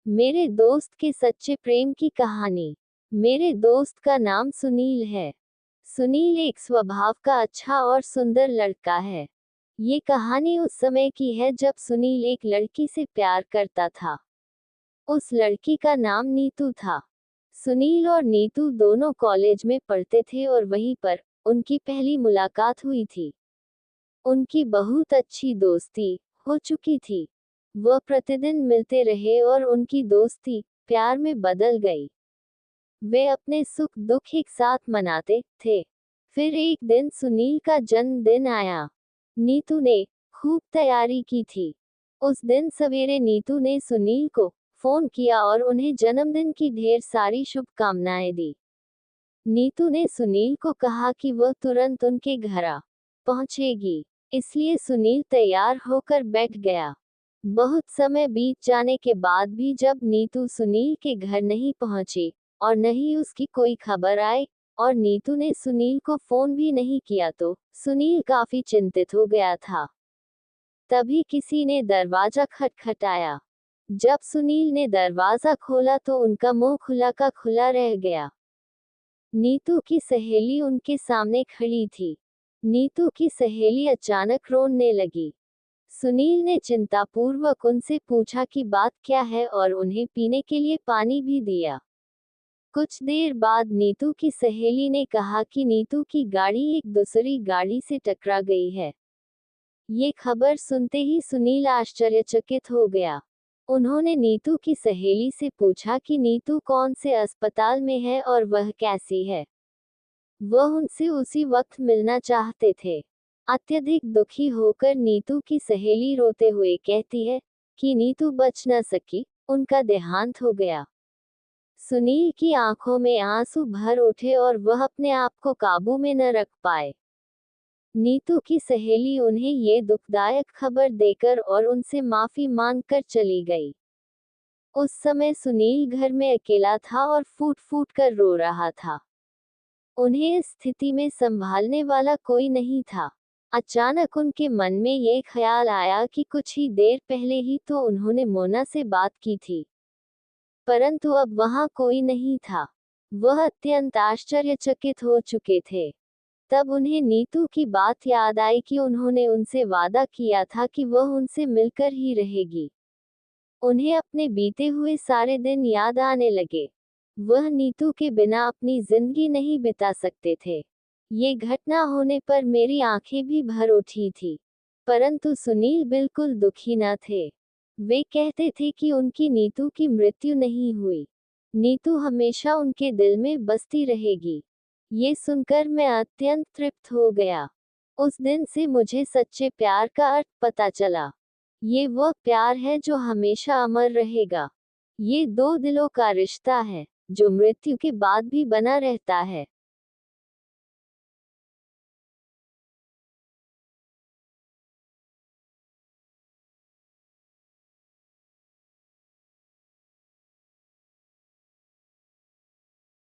मेरे दोस्त के सच्चे प्रेम की कहानी। मेरे दोस्त का नाम सुनील है। सुनील एक स्वभाव का अच्छा और सुंदर लड़का है। ये कहानी उस समय की है जब सुनील एक लड़की से प्यार करता था। उस लड़की का नाम नीतू था। सुनील और नीतू दोनों कॉलेज में पढ़ते थे और वहीं पर उनकी पहली मुलाकात हुई थी। उनकी बहुत अच्छी दोस्ती हो चुकी थी। वह प्रतिदिन मिलते रहे और उनकी दोस्ती प्यार में बदल गई। वे अपने सुख दुख एक साथ मनाते थे। फिर एक दिन सुनील का जन्मदिन आया। नीतू ने खूब तैयारी की थी। उस दिन सवेरे नीतू ने सुनील को फोन किया और उन्हें जन्मदिन की ढेर सारी शुभकामनाएं दी। नीतू ने सुनील को कहा कि वह तुरंत उनके घर आ पहुंचेगी, इसलिए सुनील तैयार होकर बैठ गया। बहुत समय बीत जाने के बाद भी जब नीतू सुनील के घर नहीं पहुंची और न ही उसकी कोई खबर आई और नीतू ने सुनील को फोन भी नहीं किया तो सुनील काफी चिंतित हो गया था। तभी किसी ने दरवाजा खटखटाया। जब सुनील ने दरवाजा खोला तो उनका मुंह खुला का खुला रह गया। नीतू की सहेली उनके सामने खड़ी थी। नीतू की सहेली अचानक रोने लगी। सुनील ने चिंतापूर्वक उनसे पूछा कि बात क्या है और उन्हें पीने के लिए पानी भी दिया। कुछ देर बाद नीतू की सहेली ने कहा कि नीतू की गाड़ी एक दूसरी गाड़ी से टकरा गई है। ये खबर सुनते ही सुनील आश्चर्यचकित हो गया। उन्होंने नीतू की सहेली से पूछा कि नीतू कौन से अस्पताल में है और वह कैसी है। वह उनसे उसी वक्त मिलना चाहते थे। अत्यधिक दुखी होकर नीतू की सहेली रोते हुए कहती है कि नीतू बच न सकी, उनका देहांत हो गया। सुनील की आंखों में आंसू भर उठे और वह अपने आप को काबू में न रख पाए। नीतू की सहेली उन्हें ये दुखदायक खबर देकर और उनसे माफी मांगकर चली गई। उस समय सुनील घर में अकेला था और फूट फूट कर रो रहा था। उन्हें इस स्थिति में संभालने वाला कोई नहीं था। अचानक उनके मन में ये ख्याल आया कि कुछ ही देर पहले ही तो उन्होंने मोना से बात की थी, परंतु अब वहां कोई नहीं था। वह अत्यंत आश्चर्यचकित हो चुके थे। तब उन्हें नीतू की बात याद आई कि उन्होंने उनसे वादा किया था कि वह उनसे मिलकर ही रहेगी। उन्हें अपने बीते हुए सारे दिन याद आने लगे। वह नीतू के बिना अपनी जिंदगी नहीं बिता सकते थे। ये घटना होने पर मेरी आंखें भी भर उठी थी। परंतु सुनील बिल्कुल दुखी न थे। वे कहते थे कि उनकी नीतू की मृत्यु नहीं हुई। नीतू हमेशा उनके दिल में बसती रहेगी। ये सुनकर मैं अत्यंत तृप्त हो गया। उस दिन से मुझे सच्चे प्यार का अर्थ पता चला। ये वह प्यार है जो हमेशा अमर रहेगा। ये दो दिलों का रिश्ता है जो मृत्यु के बाद भी बना रहता है।